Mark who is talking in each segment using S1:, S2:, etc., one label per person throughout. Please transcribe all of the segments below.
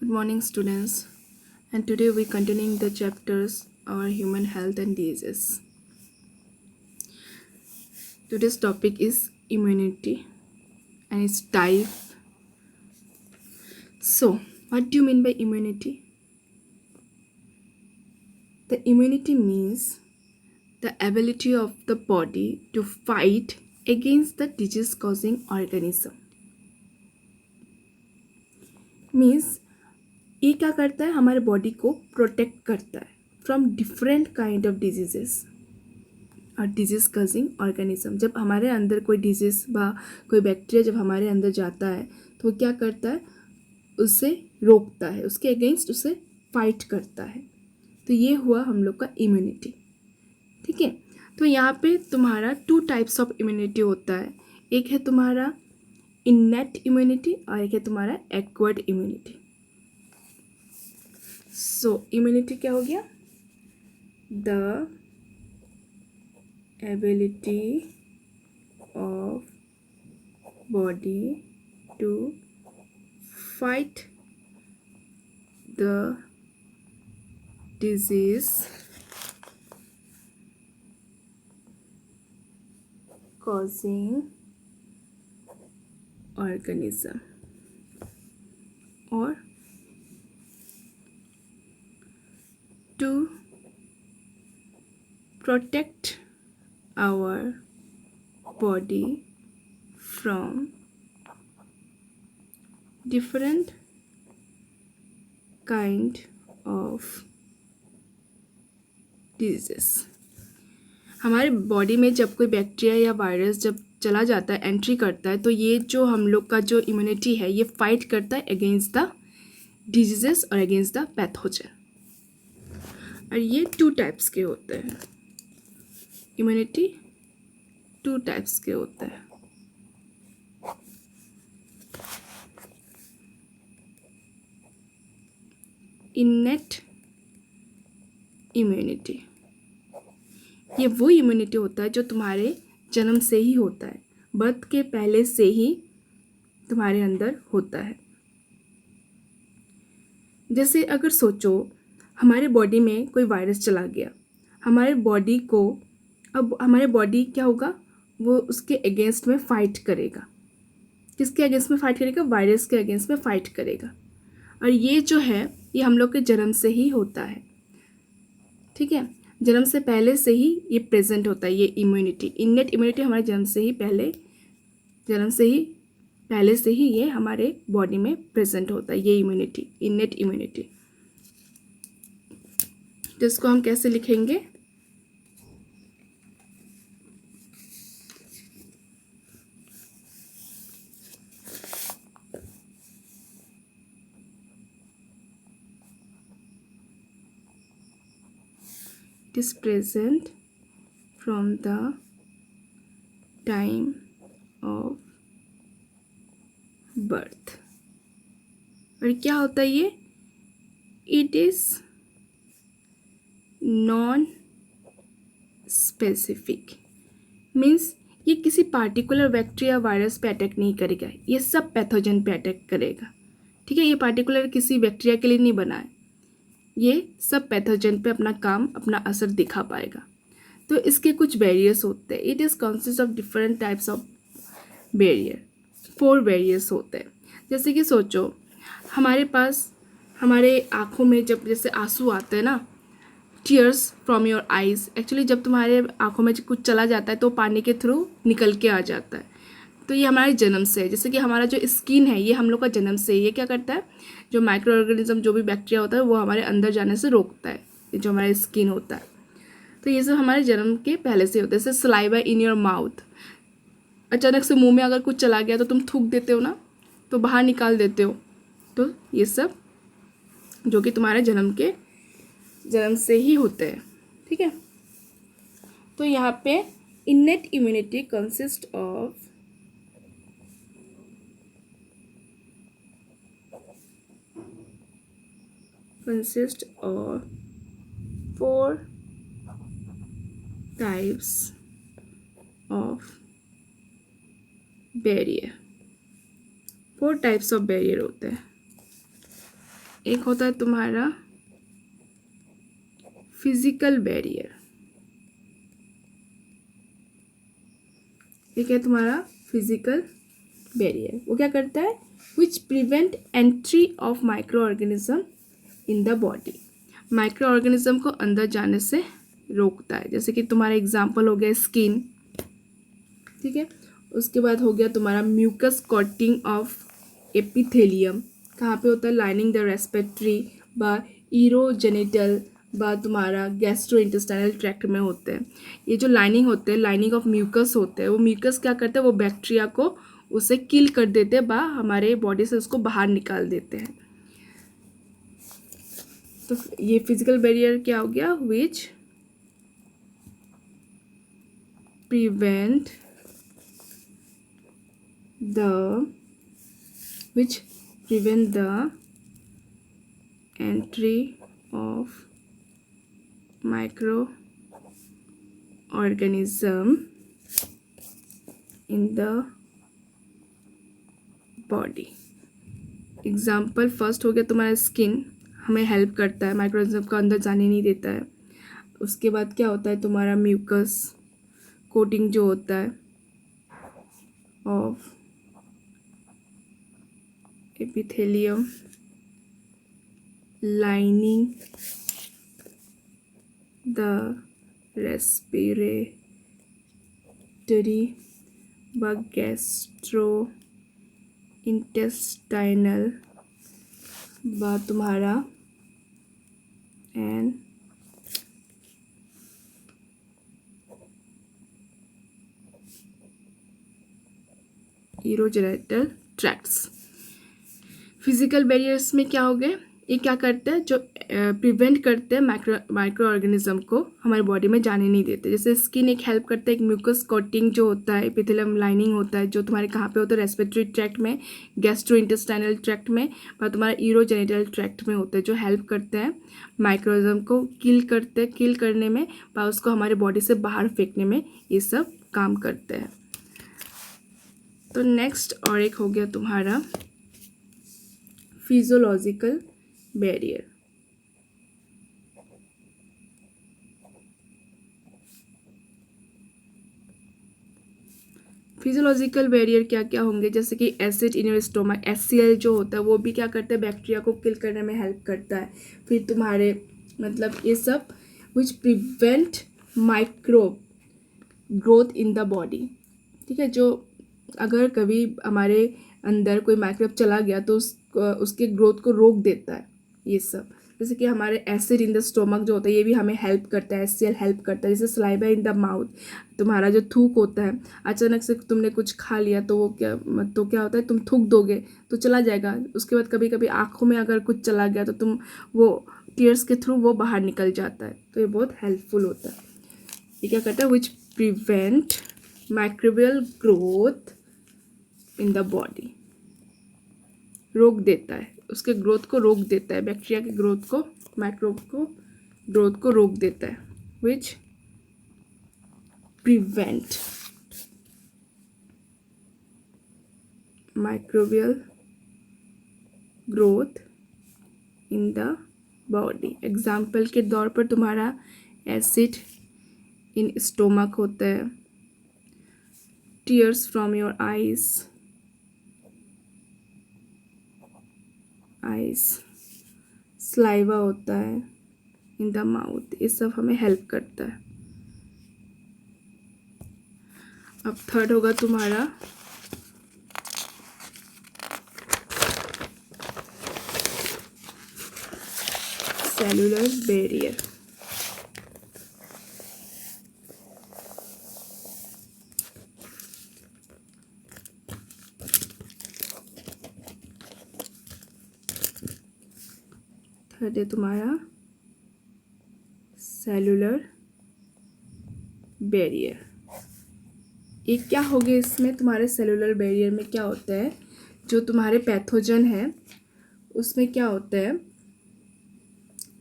S1: Good morning, students. And today we're continuing the chapters our human health and diseases. Today's topic is immunity and its type. So, what do you mean by immunity? The immunity means the ability of the body to fight against the disease-causing organism. Means ये क्या करता है, हमारे body को protect करता है from different kind of diseases और disease causing organism. जब हमारे अंदर कोई डिजीज बा कोई बैक्टीरिया जब हमारे अंदर जाता है तो वो क्या करता है, उसे रोकता है, उसके अगेंस्ट उसे फाइट करता है. तो ये हुआ हम लोग का इम्यूनिटी. ठीक है. तो यहाँ पे तुम्हारा 2 टाइप्स ऑफ इम्यूनिटी होता है. एक है तुम्हारा इननेट इम्यूनिटी और एक है तुम्हारा एक्वायर्ड इम्यूनिटी. सो इम्यूनिटी क्या हो गया, the ability of body to fight the disease causing organism or to protect our body from different kind of diseases. हमारे बॉडी में जब कोई बैक्टीरिया या वायरस जब चला जाता है, एंट्री करता है, तो ये जो हम लोग का जो इम्यूनिटी है ये फाइट करता है अगेंस्ट द डिजीजेस और अगेंस्ट द पैथोजन. और ये 2 टाइप्स के होते हैं. इम्यूनिटी 2 टाइप्स के होते हैं. इननेट इम्यूनिटी, ये वो इम्यूनिटी होता है जो तुम्हारे जन्म से ही होता है, बर्थ के पहले से ही तुम्हारे अंदर होता है. जैसे अगर सोचो हमारे बॉडी में कोई वायरस चला गया, हमारे बॉडी को, अब हमारे बॉडी क्या होगा, वो उसके अगेंस्ट में फाइट करेगा. किसके अगेंस्ट में फाइट करेगा, वायरस के अगेंस्ट में फाइट करेगा. और ये जो है ये हम लोग के जन्म से ही होता है. ठीक है, जन्म से पहले से ही ये प्रेजेंट होता है. ये इम्यूनिटी, इननेट इम्यूनिटी हमारे जन्म से ही पहले से ही ये हमारे बॉडी में प्रेजेंट होता है. ये इम्यूनिटी, इननेट इम्यूनिटी, जिसको हम कैसे लिखेंगे, it is present from the time of birth. और क्या होता है ये, it is non specific. Means ये किसी पार्टिकुलर बैक्टीरिया वायरस पे अटैक नहीं करेगा, ये सब पैथोजन पे अटैक करेगा. ठीक है, ये पार्टिकुलर किसी बैक्टीरिया के लिए नहीं बना है, ये सब पैथोजन पे अपना काम, अपना असर दिखा पाएगा. तो इसके कुछ बैरियर्स होते हैं. It is consist of different types of barrier. 4 barriers होते हैं. जैसे कि सोचो हमारे पास, हमारे आँखों में जब जैसे आंसू आते हैं ना, tears from your eyes, actually जब तुम्हारे आँखों में कुछ चला जाता है तो पानी के थ्रू निकल के आ जाता है. तो ये हमारे जन्म से है. जैसे कि हमारा जो स्किन है ये हम लोग का जन्म से, ये क्या करता है, जो माइक्रो ऑर्गेनिज्म जो भी बैक्टीरिया होता है वो हमारे अंदर जाने से रोकता है, ये जो हमारा स्किन होता है. तो ये सब हमारे जन्म के पहले से होता है. जैसे सलाइवा इन योर माउथ, अचानक से मुंह में अगर कुछ चला गया तो तुम थूक देते हो ना, तो बाहर निकाल देते हो. तो ये सब जो कि तुम्हारे जन्म से ही होते हैं. ठीक है. तो यहाँ पे innate immunity consist of consist of 4 types of barrier. 4 types of barrier होते हैं. एक होता है तुम्हारा फिजिकल बैरियर। ये क्या है तुम्हारा फिजिकल बैरियर। वो क्या करता है, which prevent entry of micro organism in the body. Micro organism को अंदर जाने से रोकता है। जैसे कि तुम्हारा एग्जाम्पल हो गया स्किन, ठीक है। उसके बाद हो गया तुम्हारा म्यूकस कोटिंग ऑफ एपिथेलियम। कहाँ पे होता है, लाइनिंग द रेस्पिरेटरी व इरोजेनिटल व तुम्हारा गैस्ट्रो इंटेस्टाइनल ट्रैक्ट में होते हैं। ये जो लाइनिंग होते हैं, लाइनिंग ऑफ म्यूकस होते हैं, वो म्यूकस क्या करते हैं, वो बैक्टीरिया को उसे किल कर देते हैं, बा हमारे बॉडी से उसको बाहर निकाल देते हैं। तो ये फिजिकल बैरियर क्या हो गया, which prevent the entry of microorganism in the body। Example first हो गया तुम्हारा स्किन, हमें हेल्प करता है, माइक्रोऑर्गेनिज्म को अंदर जाने नहीं देता है। उसके बाद क्या होता है तुम्हारा म्यूकस कोटिंग जो होता है of epithelium lining the respiratory व गैस्ट्रो इंटेस्टाइनल व तुम्हारा एंड इरोजेनिटल ट्रैक्ट्स। फिजिकल बैरियर्स में क्या हो गए, ये क्या करते हैं, जो प्रिवेंट करते हैं माइक्रो ऑर्गेनिज्म को हमारे बॉडी में जाने नहीं देते। जैसे स्किन एक हेल्प करता है, एक म्यूकस कोटिंग जो होता है, एपिथेलियम लाइनिंग होता है, जो तुम्हारे कहाँ पे होता है, रेस्पिरेटरी ट्रैक्ट में, गैस्ट्रो इंटेस्टाइनल ट्रैक्ट में और तुम्हारा इरोजेनिटल ट्रैक्ट में होता है, जो हेल्प करते हैं माइक्रोऑर्गेनिज्म को किल करने में और उसको हमारे बॉडी से बाहर फेंकने में, ये सब काम करते हैं। तो नेक्स्ट और एक हो गया तुम्हारा फिजियोलॉजिकल बैरियर। फिजियोलॉजिकल बैरियर क्या क्या होंगे, जैसे कि acid in your stomach, HCl जो होता है वो भी क्या करता है, बैक्टीरिया को किल करने में हेल्प करता है। फिर तुम्हारे मतलब ये सब which prevent micro growth in the body, ठीक है। जो अगर कभी हमारे अंदर कोई माइक्रोब चला गया तो उसके ग्रोथ को रोक देता है ये सब। जैसे कि हमारे एसिड इन द स्टोमक जो होता है, ये भी हमें हेल्प करता है, HCl हेल्प करता है। जैसे सलाइवा इन द माउथ, तुम्हारा जो थूक होता है, अचानक से तुमने कुछ खा लिया तो वो क्या होता है, तुम थूक दोगे तो चला जाएगा। उसके बाद कभी कभी आँखों में अगर कुछ चला गया तो तुम वो टीयर्स के थ्रू वो बाहर निकल जाता है, तो ये बहुत हेल्पफुल होता है। ये क्या करता है, which prevent microbial growth in the body, रोक देता है, उसके ग्रोथ को रोक देता है, बैक्टीरिया के ग्रोथ को, माइक्रोब को ग्रोथ को रोक देता है, which prevent microbial growth in the body. Example के तौर पर तुम्हारा एसिड इन स्टोमक होता है, tears from your eyes, saliva होता है इन द माउथ, ये सब हमें हेल्प करता है। अब थर्ड होगा तुम्हारा सेलुलर बैरियर। थर्ड है तुम्हारा सेलुलर बैरियर। ये क्या हो गया, इसमें तुम्हारे सेलुलर बैरियर में क्या होता है, जो तुम्हारे पैथोजन है उसमें क्या होता है,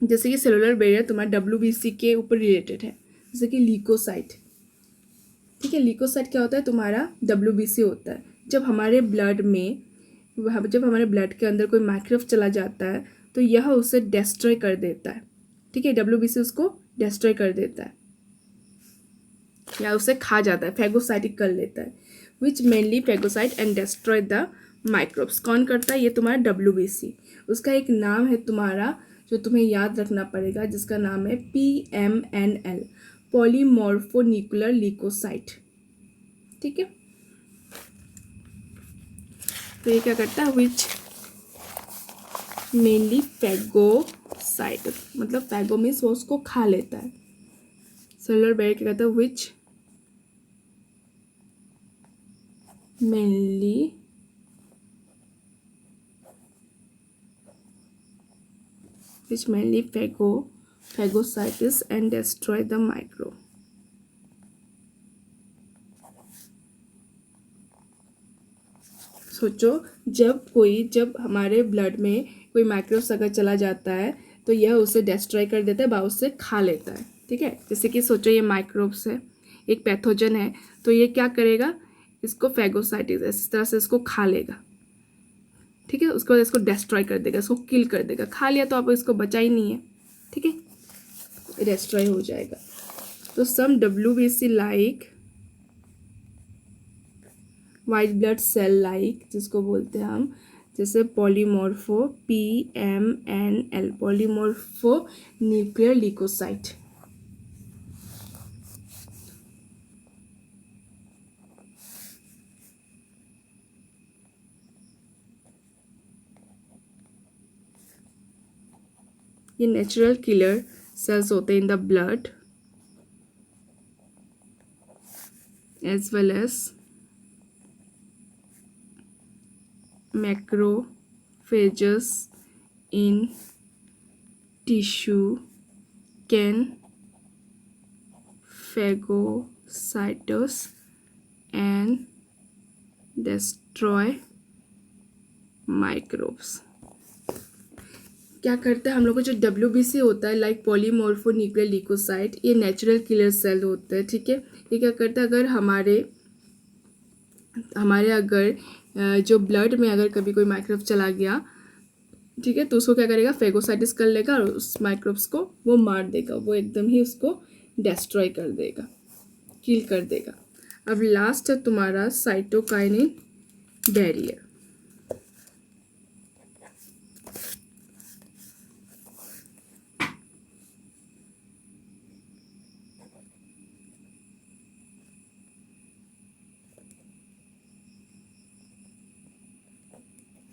S1: जैसे कि सेलुलर बैरियर तुम्हारा WBC के ऊपर रिलेटेड है, जैसे कि ल्यूकोसाइट, ठीक है। ल्यूकोसाइट क्या होता है, तुम्हारा WBC होता है। जब हमारे ब्लड में जब हमारे ब्लड के अंदर कोई माइक्रोब चला जाता है तो यह उसे डिस्ट्रॉय कर देता है, ठीक है, WBC उसको डिस्ट्रॉय कर देता है या उसे खा जाता है, फैगोसाइटिक कर लेता है, which mainly phagocyte and destroy the microbes. कौन करता है? ये तुम्हारा WBC। उसका एक नाम है तुम्हारा जो तुम्हें याद रखना पड़ेगा, जिसका नाम है PMNL, पॉलीमॉर्फोन्यूक्लियर ल्यूकोसाइट, ठीक है। तो ये क्या करता है? विच मेनली फैगोसाइट, मतलब फैगो मीन्स वो उसको खा लेता है। सेलुलर बैरियर क्या कहता है? Which mainly phagocytes and destroy the microbe। सोचो, जब हमारे ब्लड में कोई माइक्रोब्स अगर चला जाता है तो यह उसे डिस्ट्रॉय कर देता है, बा उसे खा लेता है, ठीक है। जैसे कि सोचो ये माइक्रोब्स है, एक पैथोजन है, तो ये क्या करेगा? इसको फैगोसाइटिस इस तरह से इसको खा लेगा, ठीक है। उसके बाद इसको डिस्ट्रॉय कर देगा, इसको किल कर देगा। खा लिया तो आप इसको बचा ही नहीं है, ठीक है, डिस्ट्रॉय हो जाएगा। तो some WBC like white blood cell like, जिसको बोलते हैं हम, जैसे polymorpho PMNL, polymorpho nuclear leucocyte. ये नेचुरल किलर सेल्स होते हैं in the blood as well as macrophages in tissue can phagocytose and destroy microbes। क्या करता है हम लोग को? जो WBC होता है लाइक पॉलीमॉर्फोन्यूक्लियर ल्यूकोसाइट, ये नेचुरल किलर सेल होता है, ठीक है। ये क्या करता है? अगर हमारे अगर जो ब्लड में अगर कभी कोई माइक्रोब चला गया, ठीक है, तो उसको क्या करेगा? फैगोसाइटिस कर लेगा और उस माइक्रोब्स को वो मार देगा, वो एकदम ही उसको डिस्ट्रॉय कर देगा, किल कर देगा। अब लास्ट है तुम्हारा साइटोकाइनिन बैरियर।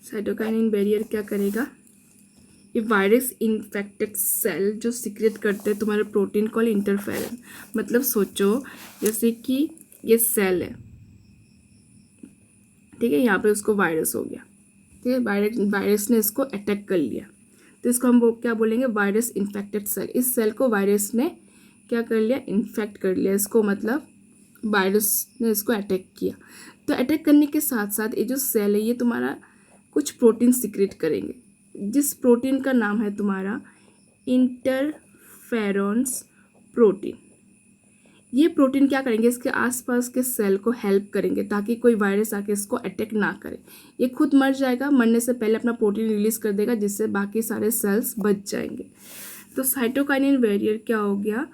S1: साइटोकाइनिन बैरियर क्या करेगा? ये वायरस इन्फेक्टेड सेल जो सिक्रेट करते हैं तुम्हारे प्रोटीन कॉल इंटरफेरन। मतलब सोचो जैसे कि ये सेल है, ठीक है, यहाँ पे उसको वायरस हो गया, ठीक है, वायरस ने इसको अटैक कर लिया, तो इसको हम क्या बोलेंगे? Virus infected cell. इस सेल को वायरस ने क्या कर लिया? इन्फेक्ट कर लिया इसको, मतलब वायरस ने इसको अटैक किया। तो अटैक करने के साथ साथ ये जो सेल है ये तुम्हारा कुछ प्रोटीन सिक्रेट करेंगे, जिस प्रोटीन का नाम है तुम्हारा इंटरफेरॉन्स प्रोटीन। ये प्रोटीन क्या करेंगे? इसके आसपास के सेल को हेल्प करेंगे ताकि कोई वायरस आके इसको अटैक ना करे। ये खुद मर जाएगा, मरने से पहले अपना प्रोटीन रिलीज कर देगा, जिससे बाकी सारे सेल्स बच जाएंगे। तो साइटोकाइनिन बैरियर क्या हो गया?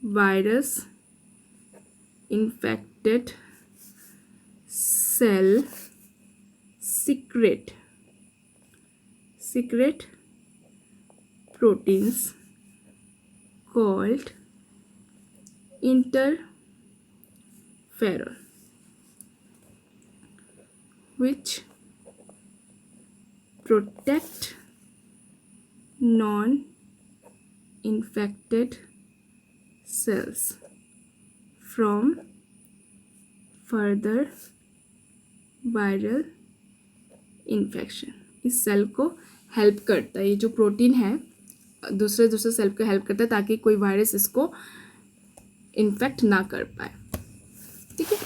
S1: Virus infected cell secret proteins called interferon, which protect non-infected cells from further viral infection. इस सेल को हेल्प करता है, ये जो प्रोटीन है दूसरे सेल को हेल्प करता है ताकि कोई वायरस इसको इन्फेक्ट ना कर पाए, ठीक है।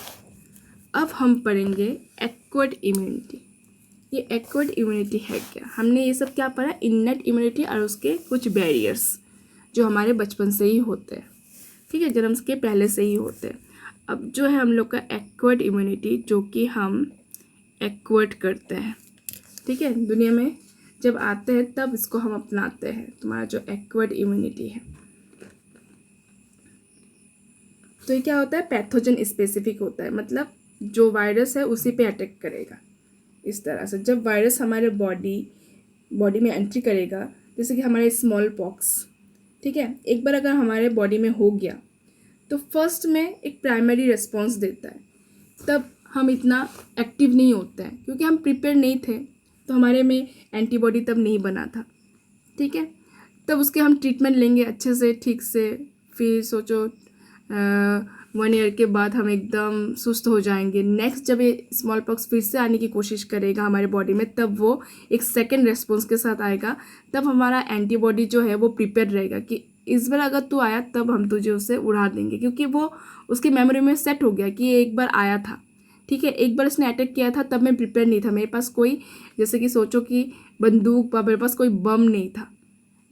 S1: अब हम पढ़ेंगे एक्वायर्ड इम्यूनिटी। ये एक्वायर्ड इम्यूनिटी है क्या? हमने ये सब क्या पढ़ा? इननेट इम्यूनिटी और उसके कुछ बैरियर्स जो हमारे बचपन से ही होते हैं, ठीक है, जन्म के पहले से ही होते हैं। अब जो है हम लोग का एक्वायर्ड इम्यूनिटी, जो कि हम एक्वायर्ड करते हैं, ठीक है, दुनिया में जब आते हैं तब इसको हम अपनाते हैं, तुम्हारा जो एक्वायर्ड इम्यूनिटी है। तो ये क्या होता है, पैथोजन स्पेसिफिक होता है, मतलब जो वायरस है उसी पे अटैक करेगा। इस तरह से जब वायरस हमारे बॉडी में एंट्री करेगा, जैसे कि हमारे स्मॉल पॉक्स, ठीक है, एक बार अगर हमारे बॉडी में हो गया तो फर्स्ट में एक प्राइमरी रिस्पॉन्स देता है, तब हम इतना एक्टिव नहीं होते हैं क्योंकि हम प्रिपेयर नहीं थे, तो हमारे में एंटीबॉडी तब नहीं बना था, ठीक है। तब उसके हम ट्रीटमेंट लेंगे अच्छे से, ठीक से, फिर सोचो 1 ईयर के बाद हम एकदम सुस्त हो जाएंगे। नेक्स्ट जब ये स्मॉल पॉक्स फिर से आने की कोशिश करेगा हमारे बॉडी में, तब वो एक सेकेंड रेस्पॉन्स के साथ आएगा, तब हमारा एंटीबॉडी जो है वो प्रिपेयर रहेगा कि इस बार अगर तू आया तब हम तुझे उसे उड़ा देंगे, क्योंकि वो उसकी मेमोरी में सेट हो गया कि ये एक बार आया था, ठीक है, एक बार इसने अटैक किया था, तब मैं प्रिपेयर नहीं था, मेरे पास कोई, जैसे कि सोचो कि बंदूक, मेरे पास कोई बम नहीं था,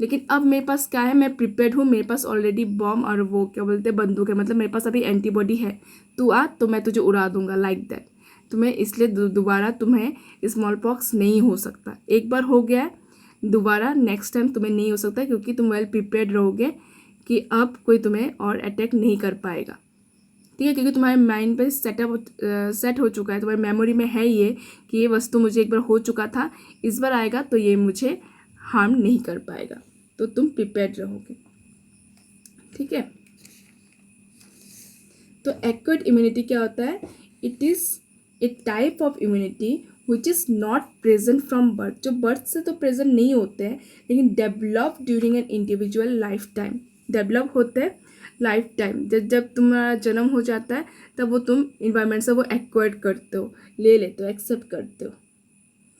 S1: लेकिन अब मेरे पास क्या है, मैं प्रिपेयर्ड हूँ, मेरे पास ऑलरेडी बम और वो क्या बोलते हैं बंदूक है, मतलब मेरे पास अभी एंटीबॉडी है, तू आ तो मैं तुझे उड़ा दूंगा, लाइक दैट। तुम्हें इसलिए दोबारा तुम्हें स्मॉल पॉक्स नहीं हो सकता, एक बार हो गया है, दोबारा नेक्स्ट टाइम तुम्हें नहीं हो सकता, क्योंकि तुम वेल प्रिपेयर्ड रहोगे कि अब कोई तुम्हें और अटैक नहीं कर पाएगा, ठीक है, क्योंकि तुम्हारे माइंड पे सेट हो चुका है, तुम्हारी मेमोरी में है ये कि ये वस्तु मुझे एक बार हो चुका था, इस बार आएगा तो ये मुझे हार्म नहीं कर पाएगा, तो तुम प्रिपेयर्ड रहोगे, ठीक है। तो एक्वायर्ड इम्यूनिटी क्या होता है, it is a type of immunity which is not present from birth, जो बर्थ से तो प्रेजेंट नहीं होते हैं, लेकिन develop during an individual life time, develop होते हैं लाइफ टाइम, जब तुम्हारा जन्म हो जाता है तब वो तुम इन्वायरमेंट से वो एक्वायर्ड करते हो, ले लेते हो, एक्सेप्ट करते हो,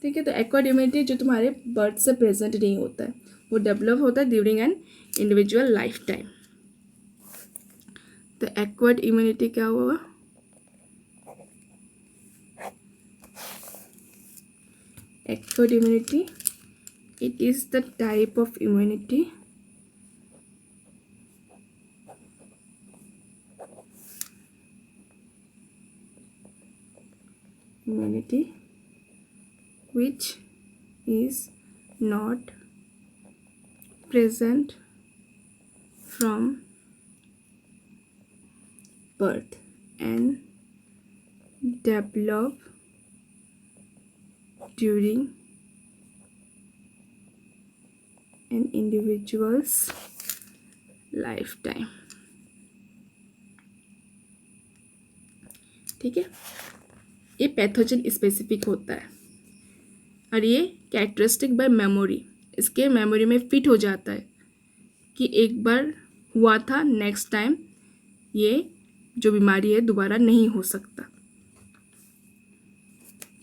S1: ठीक है। तो एक्वायर्ड इम्यूनिटी जो तुम्हारे बर्थ से प्रेजेंट नहीं होता है, वो डेवलप होता है during an individual life time. तो एक्वायर्ड इम्यूनिटी क्या होगा, acquired immunity, it is the type of immunity which is not present from birth and develop during an individual's lifetime, ठीक है। ये पैथोजन स्पेसिफिक होता है और ये कैरेक्टरिस्टिक बाय मेमोरी, इसके मेमोरी में फिट हो जाता है कि एक बार हुआ था, नेक्स्ट टाइम ये जो बीमारी है दोबारा नहीं हो सकता।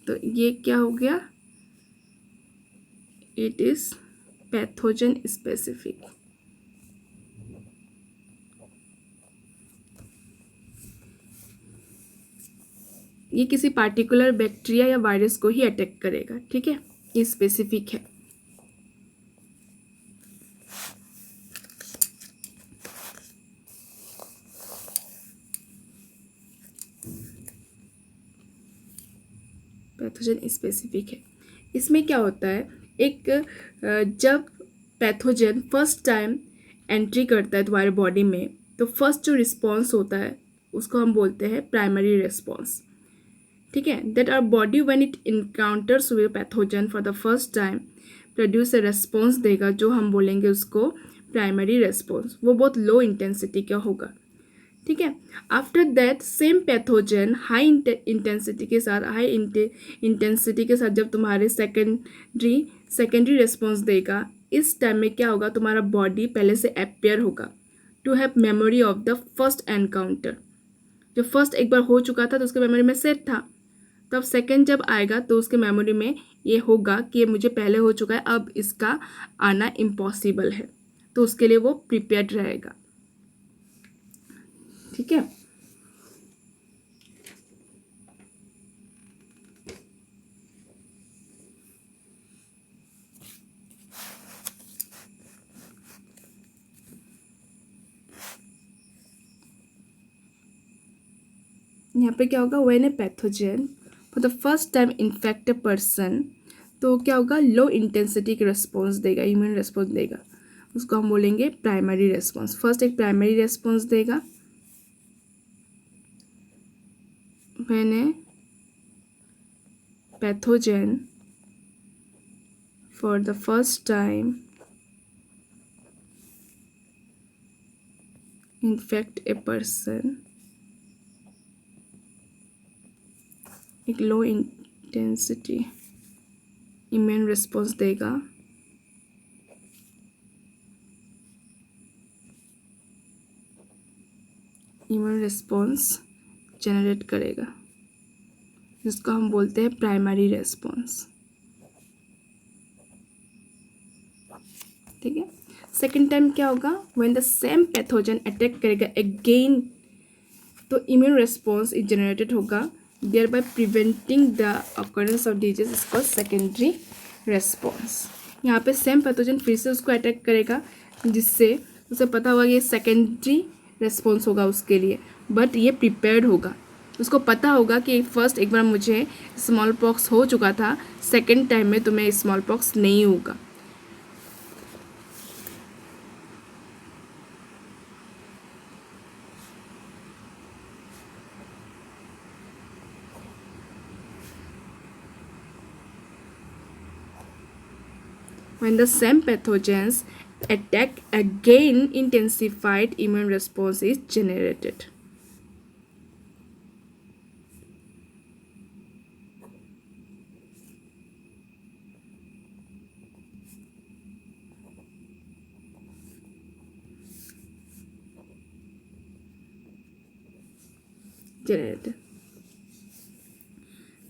S1: तो ये क्या हो गया, इट इज पैथोजन स्पेसिफिक। ये किसी पार्टिकुलर बैक्टीरिया या वायरस को ही अटैक करेगा, ठीक है, ये स्पेसिफिक है। पैथोजन स्पेसिफिक है। इसमें क्या होता है, एक जब पैथोजन फर्स्ट टाइम एंट्री करता है तुम्हारे बॉडी में, तो फर्स्ट जो रिस्पॉन्स होता है उसको हम बोलते हैं प्राइमरी रिस्पॉन्स, ठीक है। That our body when it encounters with pathogen for the first time produce a response देगा, जो हम बोलेंगे उसको प्राइमरी रेस्पॉन्स, वो बहुत लो इंटेंसिटी का होगा, ठीक है। After that same pathogen high intensity के साथ जब तुम्हारे सेकेंडरी रेस्पॉन्स देगा, इस टाइम में क्या होगा, तुम्हारा बॉडी पहले से अपेयर होगा to have memory of the first encounter, जो फर्स्ट एक बार हो चुका था तो उसके मेमोरी में सेट था, तब सेकेंड जब आएगा तो उसके मेमोरी में ये होगा कि ये मुझे पहले हो चुका है, अब इसका आना इम्पॉसिबल है, तो उसके लिए वो प्रिपेयर्ड रहेगा, ठीक है। यहाँ पे क्या होगा, when a pathogen for the first time infect a person तो क्या होगा, लो इंटेंसिटी की रिस्पॉन्स देगा, इम्यून रिस्पॉन्स देगा, उसको हम बोलेंगे प्राइमरी रिस्पॉन्स। फर्स्ट एक प्राइमरी रिस्पॉन्स देगा when a pathogen for the first time infect a person, एक लो इंटेंसिटी इम्यून रिस्पॉन्स देगा, इम्यून रिस्पॉन्स जनरेट करेगा, जिसको हम बोलते हैं प्राइमरी रिस्पॉन्स। ठीक है। सेकेंड टाइम क्या होगा, when the same pathogen attack करेगा अगेन, तो इम्यून रिस्पॉन्स जनरेटेड होगा, thereby preventing the occurrence of disease, इसको सेकेंडरी रिस्पॉन्स। यहाँ पे सेम पैथोजन फिर से उसको अटैक करेगा, जिससे उसे पता होगा ये सेकेंडरी रिस्पॉन्स होगा उसके लिए, बट ये प्रिपेयर्ड होगा, उसको पता होगा कि फर्स्ट एक बार मुझे स्मॉल पॉक्स हो चुका था, सेकेंड टाइम में तुम्हें स्मॉल पॉक्स नहीं होगा। When the same pathogens attack again, intensified immune response is generated.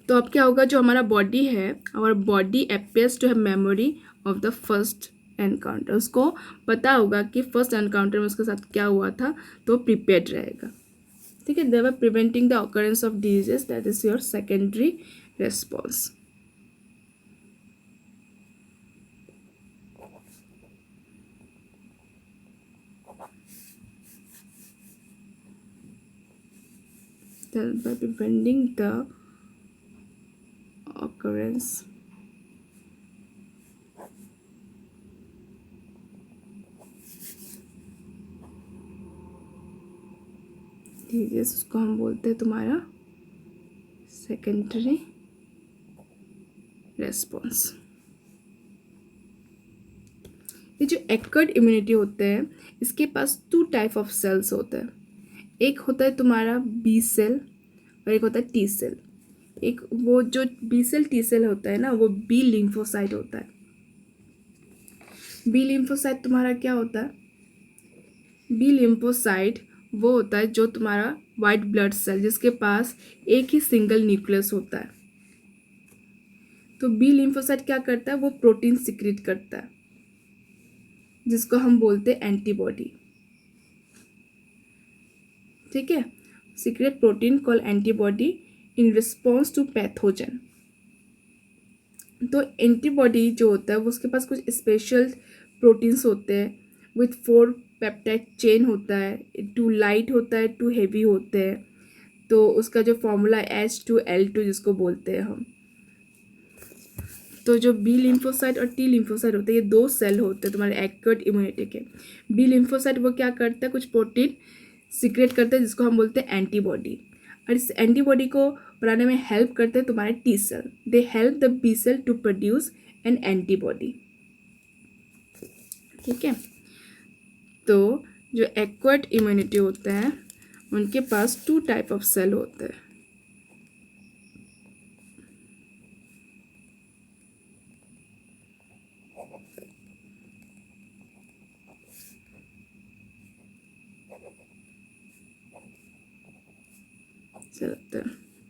S1: तो अब क्या होगा, जो हमारा बॉडी है, our body appears to have memory of the first encounter, उसको पता होगा कि फर्स्ट एनकाउंटर में उसके साथ क्या हुआ था, तो प्रिपेयर्ड रहेगा। ठीक है, they were preventing the occurrence of diseases, that is your secondary response. by preventing the occurrence disease, उसको हम बोलते हैं तुम्हारा सेकेंडरी रेस्पॉन्स। ये जो एक्वर्ड इम्यूनिटी होते हैं, इसके पास 2 टाइप ऑफ सेल्स होते हैं, एक होता है तुम्हारा बी सेल और एक होता है टी सेल। एक वो जो बी सेल टी सेल होता है ना, वो बी लिम्फोसाइट होता है। बी लिम्फोसाइट तुम्हारा क्या होता है, बी लिम्फोसाइट वो होता है जो तुम्हारा वाइट ब्लड सेल, जिसके पास एक ही सिंगल न्यूक्लियस होता है। तो बी लिम्फोसाइट क्या करता है, वो प्रोटीन सिक्रीट करता है, जिसको हम बोलते हैं एंटीबॉडी। ठीक है, secret protein call antibody in response to pathogen. तो एंटीबॉडी जो होता है वो उसके पास कुछ स्पेशल प्रोटीन्स होते हैं विथ 4 पेप्टाइड चेन होता है, 2 लाइट होता है, 2 हेवी होते हैं। तो उसका जो फॉर्मूला H2L2 जिसको बोलते हैं हम। तो जो बी लिम्फोसाइट और टी लिम्फोसाइट होते हैं, ये 2 सेल होते हैं तुम्हारे एक्वर्ड इम्यूनिटी के। बी लिम्फोसाइट वो क्या करता है, कुछ प्रोटीन सीक्रेट करते हैं, जिसको हम बोलते हैं एंटीबॉडी, और इस एंटीबॉडी को बनाने में हेल्प करते हैं तुम्हारे T cell. They help the B cell to produce an antibody. ठीक है, तो जो एक्वर्ड इम्यूनिटी होते हैं उनके पास 2 टाइप ऑफ सेल होते हैं।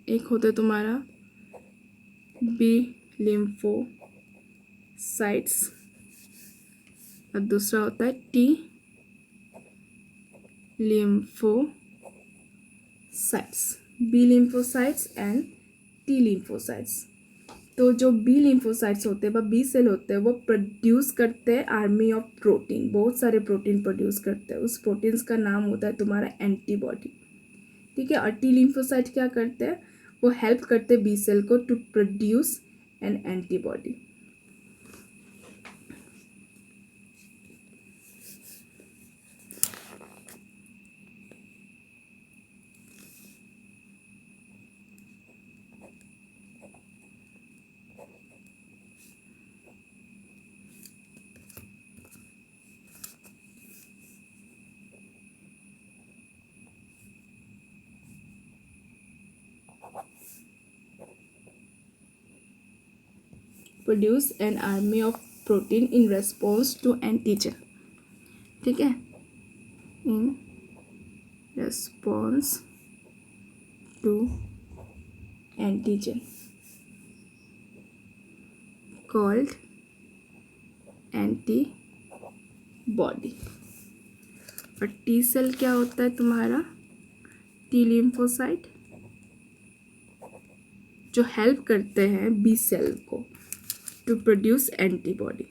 S1: एक होता है तुम्हारा बी लिम्फोसाइट्स और दूसरा होता है T lymphocytes, B lymphocytes and T lymphocytes. तो जो बी लिम्फोसाइट्स होते हैं, बी सेल होते हैं, वो प्रोड्यूस करते हैं आर्मी ऑफ प्रोटीन, बहुत सारे प्रोटीन प्रोड्यूस करते हैं। उस प्रोटीन्स का नाम होता है तुम्हारा एंटीबॉडी। ठीक है, और टी लिम्फोसाइट क्या करते हैं, वो हेल्प करते हैं बी सेल को to produce an antibody. Produce an army of protein in response to antigen. ठीक है, in response to antigen called antibody. और टी सेल क्या होता है तुम्हारा? टी लिम्फोसाइट, जो हेल्प करते हैं बी सेल को to produce antibody.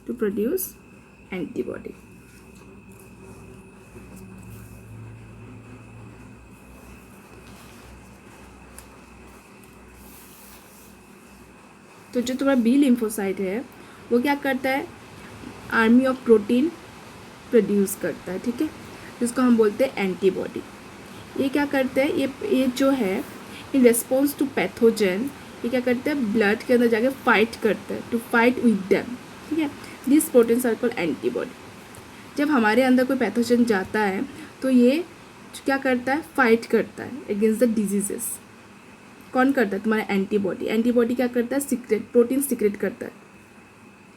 S1: To produce antibody. तो जो तुम्हारा बी लिम्फोसाइट है वो क्या करता है? आर्मी ऑफ प्रोटीन प्रोड्यूस करता है। ठीक है, जिसको हम बोलते हैं एंटीबॉडी। ये क्या करते हैं? ये जो है इन रेस्पॉन्स टू पैथोजन, ये क्या करते हैं? ब्लड के अंदर जाके फाइट करता है, टू फाइट विद देम। ठीक है, this proteins are called antibody. जब हमारे अंदर कोई पैथोजन जाता है तो ये क्या करता है? फाइट करता है अगेंस्ट द डिजीजेस। कौन करता है? तुम्हारा एंटीबॉडी। एंटीबॉडी क्या करता है? सीक्रेट प्रोटीन सीक्रेट करता है।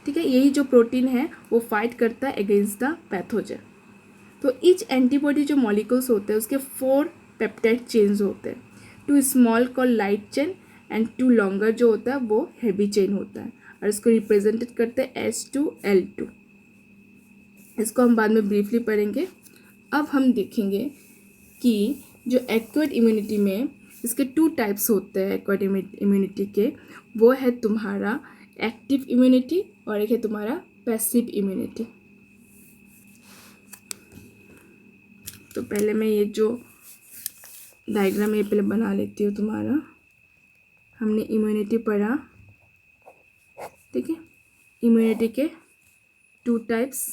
S1: ठीक है, यही जो प्रोटीन है वो फाइट करता है अगेंस्ट द पैथोजन। तो ईच एंटीबॉडी जो मॉलिक्यूल्स होते हैं उसके 4 पेप्टाइड चेन्स होते हैं। 2 small call light chain and 2 longer जो होता है वो हैवी चेन होता है, और इसको रिप्रेजेंटेड करते हैं H2L2। इसको हम बाद में ब्रीफली पढ़ेंगे। अब हम देखेंगे कि जो एक्वायर्ड इम्यूनिटी में इसके 2 टाइप्स होते हैं एक्वायर्ड इम्यूनिटी के। वो है तुम्हारा एक्टिव इम्यूनिटी और एक है तुम्हारा पैसिव इम्यूनिटी। तो पहले मैं ये जो डायग्राम ये पहले बना लेती हूँ तुम्हारा। हमने इम्यूनिटी पढ़ा, ठीक है। इम्यूनिटी के 2 टाइप्स,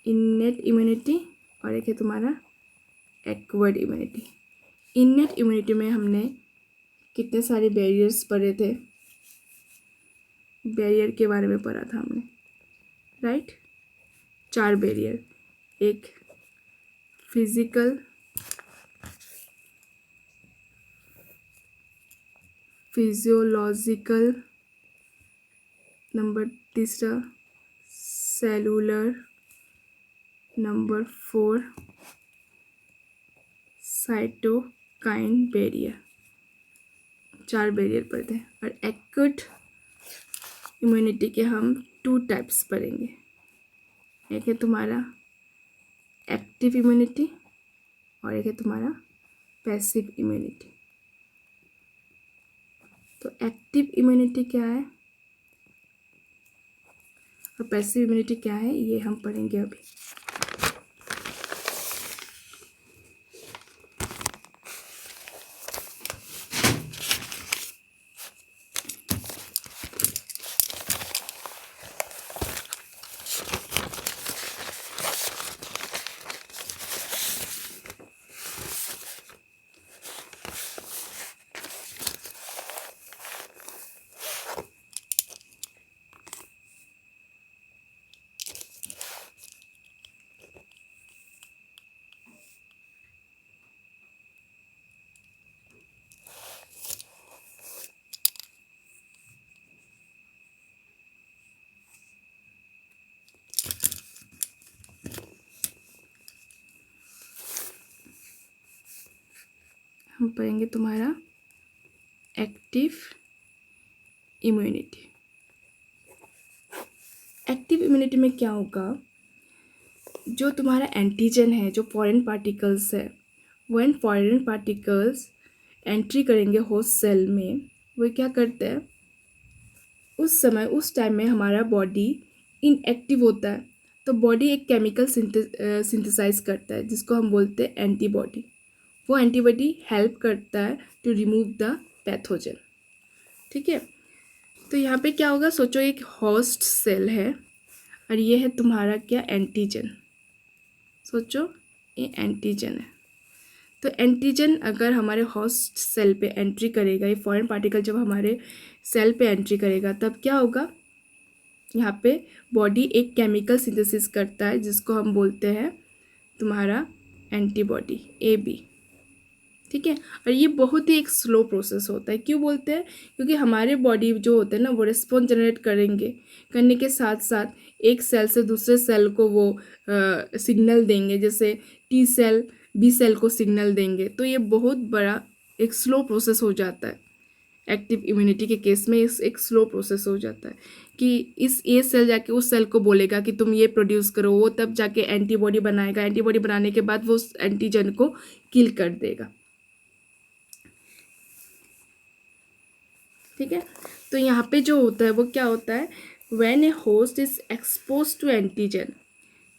S1: इनेट इम्यूनिटी और एक है तुम्हारा एक्वायर्ड इम्यूनिटी। इनेट इम्यूनिटी में हमने कितने सारे बैरियर्स पढ़े थे? बैरियर के बारे में पढ़ा था हमने, राइट। 4 बैरियर, एक physical, physiological, number 3 cellular, number 4 cytokine barrier. 4 barrier पढ़ते हैं। और एक्यूट इम्यूनिटी के हम 2 टाइप्स पढ़ेंगे। एक है तुम्हारा एक्टिव इम्यूनिटी और एक है तुम्हारा पैसिव इम्यूनिटी। तो एक्टिव इम्यूनिटी क्या है और पैसिव इम्यूनिटी क्या है ये हम पढ़ेंगे अभी। हम पढ़ेंगे तुम्हारा एक्टिव इम्यूनिटी। एक्टिव इम्यूनिटी में क्या होगा? जो तुम्हारा एंटीजन है, जो फॉरेन पार्टिकल्स है, वो इन फॉरेन पार्टिकल्स एंट्री करेंगे होस्ट सेल में, वो क्या करते हैं? उस समय उस टाइम में हमारा बॉडी इनएक्टिव होता है, तो बॉडी एक केमिकल सिंथेसाइज करता है जिसको हम बोलते हैं एंटीबॉडी। वो एंटीबॉडी हेल्प करता है टू रिमूव द पैथोजन। ठीक है, तो यहाँ पे क्या होगा? सोचो एक होस्ट सेल है और ये है तुम्हारा क्या? एंटीजन। सोचो ये एंटीजन है। तो एंटीजन अगर हमारे होस्ट सेल पे एंट्री करेगा, ये फॉरेन पार्टिकल जब हमारे सेल पे एंट्री करेगा तब क्या होगा? यहाँ पे बॉडी एक केमिकल सिंथेसिस करता है जिसको हम बोलते हैं तुम्हारा एंटीबॉडी AB। ठीक है, और ये बहुत ही एक स्लो प्रोसेस होता है। क्यों बोलते हैं? क्योंकि हमारे बॉडी जो होते हैं ना वो रिस्पॉन्स जनरेट करने के साथ साथ एक सेल से दूसरे सेल को वो सिग्नल देंगे, जैसे T सेल B सेल को सिग्नल देंगे। तो ये बहुत बड़ा एक स्लो प्रोसेस हो जाता है। एक्टिव इम्यूनिटी के केस में इस एक स्लो प्रोसेस हो जाता है कि इस ये सेल जाके उस सेल को बोलेगा कि तुम ये प्रोड्यूस करो, वो तब जाके एंटीबॉडी बनाएगा। एंटीबॉडी बनाने के बाद वो एंटीजन को किल कर देगा। ठीक है, तो यहाँ पे जो होता है वो क्या होता है, when a host is expose to antigen.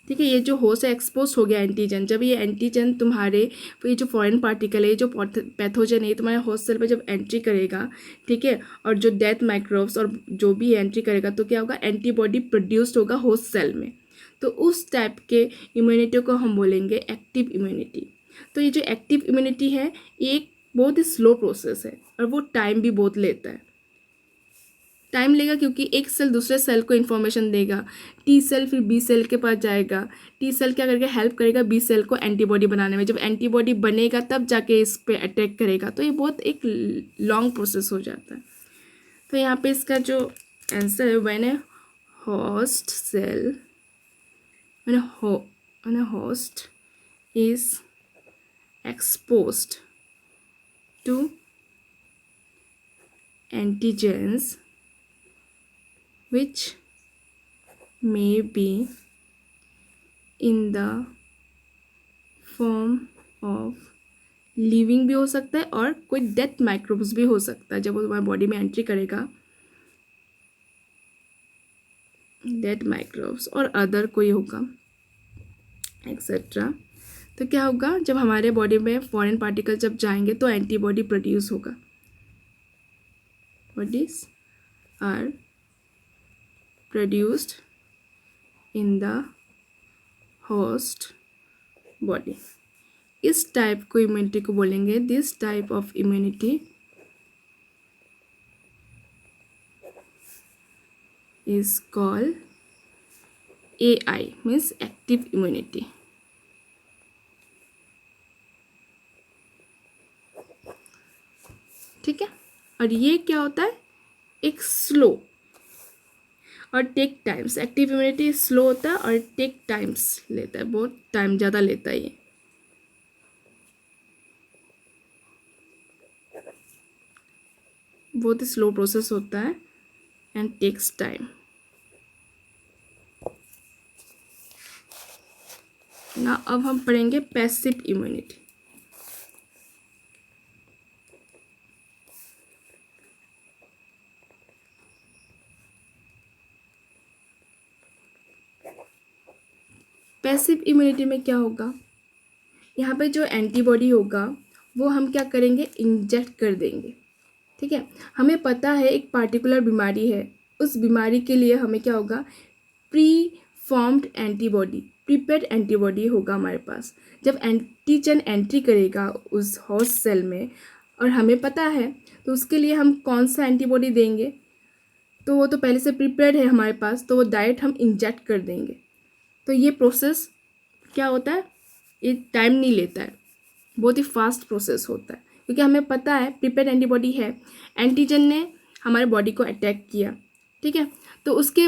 S1: ठीक है, ये जो होस्ट है एक्सपोज हो गया एंटीजन, जब ये एंटीजन तुम्हारे ये जो फॉरेन पार्टिकल है, जो पैथोजन है, तुम्हारे होस्ट सेल पे जब एंट्री करेगा, ठीक है, और जो डेथ माइक्रोब्स और जो भी एंट्री करेगा तो क्या होगा, एंटीबॉडी प्रोड्यूस्ड होगा होस्ट सेल में। तो उस टाइप के इम्यूनिटी को हम बोलेंगे एक्टिव इम्यूनिटी। तो ये जो एक्टिव इम्यूनिटी है ये एक बहुत ही स्लो प्रोसेस है और वो टाइम भी बहुत लेता है। टाइम लेगा क्योंकि एक सेल दूसरे सेल को इन्फॉर्मेशन देगा। T सेल फिर B सेल के पास जाएगा। T सेल क्या करके हेल्प करेगा B सेल को एंटीबॉडी बनाने में। जब एंटीबॉडी बनेगा तब जाके इस पे अटैक करेगा। तो ये बहुत एक लॉन्ग प्रोसेस हो जाता है। तो यहाँ पे इसका जो आंसर है, when a host cell when a host is exposed to antigens which may be in the form of living भी हो सकता है और कोई डेथ माइक्रोब्स भी हो सकता है। जब वो तुम्हारी बॉडी में एंट्री करेगा, डेथ माइक्रोब्स और अदर कोई होगा एक्सेट्रा। तो क्या होगा, जब हमारे बॉडी में फॉरेन पार्टिकल जब जाएंगे तो एंटीबॉडी प्रोड्यूस होगा। Bodies are produced in the host body. इस टाइप को इम्यूनिटी को बोलेंगे, this type of immunity is called AI, means active immunity. ठीक है, और ये क्या होता है, एक स्लो और take times. Active immunity slow होता है और टेक टाइम्स लेता है, बहुत टाइम ज़्यादा लेता है ये। बहुत ही स्लो प्रोसेस होता है एंड टेक्स टाइम ना। अब हम पढ़ेंगे पैसिव इम्यूनिटी। पैसिव इम्यूनिटी में क्या होगा, यहाँ पे जो एंटीबॉडी होगा वो हम क्या करेंगे, इंजेक्ट कर देंगे। ठीक है, हमें पता है एक पार्टिकुलर बीमारी है, उस बीमारी के लिए हमें क्या होगा, pre formed antibody, prepaid antibody होगा हमारे पास। जब एंटीजन एंट्री करेगा उस होस्ट सेल में और हमें पता है, तो उसके लिए हम कौन सा एंटीबॉडी देंगे, तो वो तो पहले से प्रीपेड है हमारे पास, तो वो डायरेक्ट हम इंजेक्ट कर देंगे। तो ये प्रोसेस क्या होता है, ये टाइम नहीं लेता है, बहुत ही फास्ट प्रोसेस होता है क्योंकि हमें पता है प्रीपेड एंटीबॉडी है, एंटीजन ने हमारे बॉडी को अटैक किया। ठीक है, तो उसके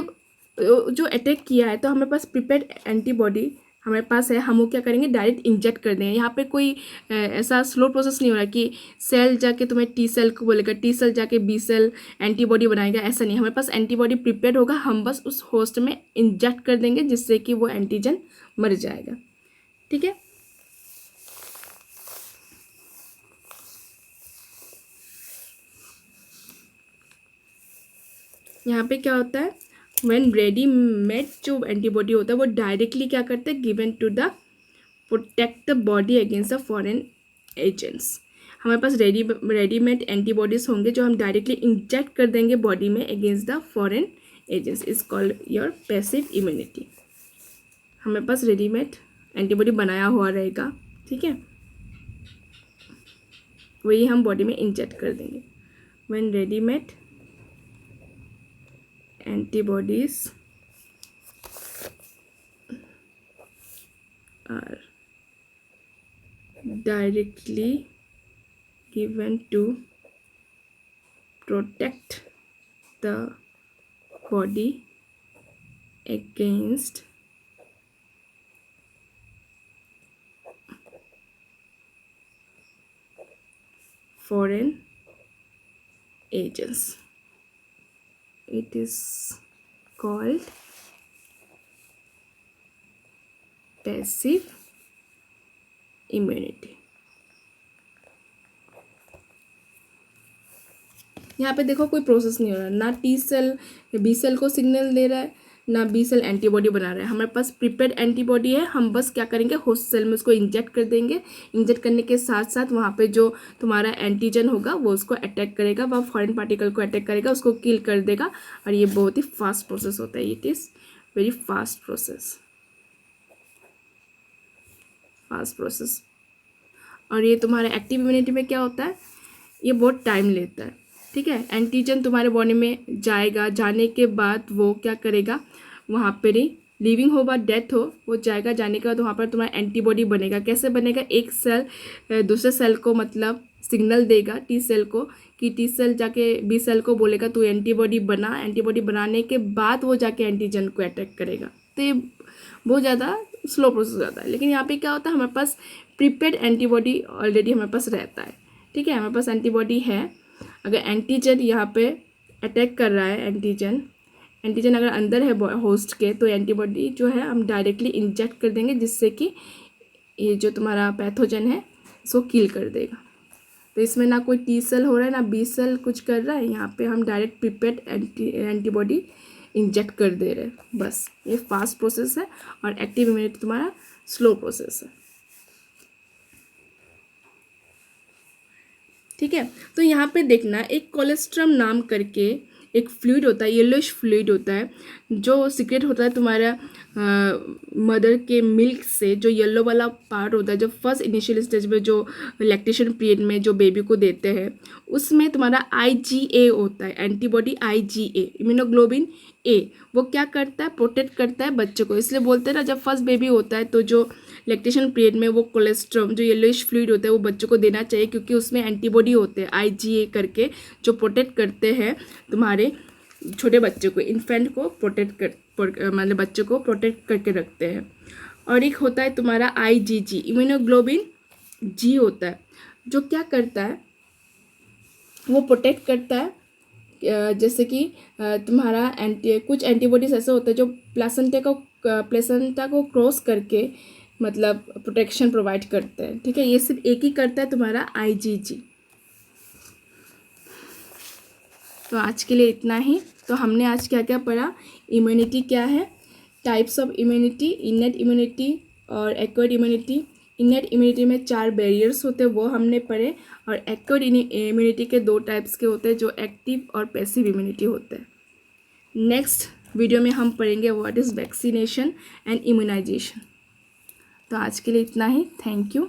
S1: जो अटैक किया है तो हमारे पास प्रीपेड एंटीबॉडी हमारे पास है, हम वो क्या करेंगे, डायरेक्ट इंजेक्ट कर देंगे। यहाँ पे कोई ऐसा स्लो प्रोसेस नहीं हो रहा कि सेल जाके तुम्हें T सेल को बोलेगा, T सेल जाके B सेल एंटीबॉडी बनाएगा, ऐसा नहीं। हमारे पास एंटीबॉडी प्रिपेयर होगा, हम बस उस होस्ट में इंजेक्ट कर देंगे जिससे कि वो एंटीजन मर जाएगा। ठीक है, यहाँ पे क्या होता है, व्हेन रेडीमेड जो एंटीबॉडी होता है वो डायरेक्टली क्या करते हैं, given to the protect the body against the foreign agents. हमारे पास रेडीमेड एंटीबॉडीज होंगे जो हम डायरेक्टली इंजेक्ट कर देंगे बॉडी में against the foreign agents, is called your passive immunity. हमारे पास रेडीमेड एंटीबॉडी बनाया हुआ रहेगा, ठीक है, वही हम बॉडी में इंजेक्ट कर देंगे। When readymade antibodies are directly given to protect the body against foreign agents. It is called passive immunity. यहाँ पे देखो कोई प्रोसेस नहीं हो रहा, ना टी सेल बी सेल को सिग्नल दे रहा है, ना बी सेल एंटीबॉडी बना रहा है। हमारे पास प्रिपेयर्ड एंटीबॉडी है, हम बस क्या करेंगे होस्ट सेल में उसको इंजेक्ट कर देंगे। इंजेक्ट करने के साथ साथ वहाँ पे जो तुम्हारा एंटीजन होगा वो उसको अटैक करेगा, वह फॉरेन पार्टिकल को अटैक करेगा, उसको किल कर देगा। और ये बहुत ही फास्ट प्रोसेस होता है, it is very fast process, fast process. और ये तुम्हारे एक्टिव इम्यूनिटी में क्या होता है, ये बहुत टाइम लेता है। ठीक है, एंटीजन तुम्हारे बॉडी में जाएगा, जाने के बाद वो क्या करेगा, वहाँ पर ही लिविंग हो व डेथ हो, वो जाएगा, जाने के बाद वहाँ पर तुम्हारा एंटीबॉडी बनेगा। कैसे बनेगा, एक सेल दूसरे सेल को मतलब सिग्नल देगा टी सेल को, कि टी सेल जाके बी सेल को बोलेगा तू एंटीबॉडी बना। एंटीबॉडी बनाने के बाद वो जाके एंटीजन को अटैक करेगा। तो ये बहुत ज़्यादा स्लो प्रोसेस हो जाता है। लेकिन यहाँ पे क्या होता है, हमारे पास प्रीपेड एंटीबॉडी ऑलरेडी हमारे पास रहता है। ठीक है, हमारे पास एंटीबॉडी है। अगर एंटीजन यहाँ पे अटैक कर रहा है, एंटीजन अगर अंदर है होस्ट के, तो एंटीबॉडी जो है हम डायरेक्टली इंजेक्ट कर देंगे, जिससे कि ये जो तुम्हारा पैथोजन है इसको किल कर देगा। तो इसमें ना कोई टी सेल हो रहा है ना बी सेल कुछ कर रहा है, यहाँ पे हम डायरेक्ट प्रिपेड एंटीबॉडी इंजेक्ट कर दे रहे हैं। बस ये फास्ट प्रोसेस है और एक्टिव इम्यूनिटी तुम्हारा स्लो प्रोसेस है। ठीक है, तो यहाँ पे देखना, एक कोलेस्ट्रम नाम करके एक फ्लूइड होता है, येलोइश फ्लूइड होता है, जो सीक्रेट होता है तुम्हारा मदर के मिल्क से। जो येलो वाला पार्ट होता है, जो फर्स्ट इनिशियल स्टेज में जो लैक्टेशन पीरियड में जो बेबी को देते हैं, उसमें तुम्हारा IgA होता है, एंटीबॉडी IgA, इम्यूनोग्लोबिन A। वो क्या करता है, प्रोटेक्ट करता है बच्चे को। इसलिए बोलते हैं ना, जब फर्स्ट बेबी होता है तो जो लैक्टेशन पीरियड में वो कोलेस्ट्रम जो येलोइश फ्लूइड होता है वो बच्चों को देना चाहिए, क्योंकि उसमें एंटीबॉडी होते हैं IgA करके, जो प्रोटेक्ट करते हैं तुम्हारे छोटे बच्चे को, इन्फेंट को मतलब बच्चे को प्रोटेक्ट करके रखते हैं। और एक होता है तुम्हारा IgG, इम्यूनोग्लोबिन G होता है, जो क्या करता है, वो प्रोटेक्ट करता है। जैसे कि तुम्हारा कुछ एंटीबॉडीज ऐसे होते हैं जो प्लेसेंटा को क्रॉस करके मतलब प्रोटेक्शन प्रोवाइड करते हैं। ठीक है, ये सिर्फ एक ही करता है तुम्हारा IgG। तो आज के लिए इतना ही। तो हमने आज क्या क्या पढ़ा, इम्यूनिटी क्या है, types of immunity, innate immunity और एक्वायर्ड इम्यूनिटी। इनेट इम्यूनिटी में 4 बैरियर्स होते हैं, वो हमने पढ़े। और एक्वायर्ड इम्यूनिटी के 2 टाइप्स के होते हैं, जो एक्टिव और पैसिव इम्यूनिटी होते हैं। नेक्स्ट वीडियो में हम पढ़ेंगे what is vaccination and immunisation. तो आज के लिए इतना ही, थैंक यू।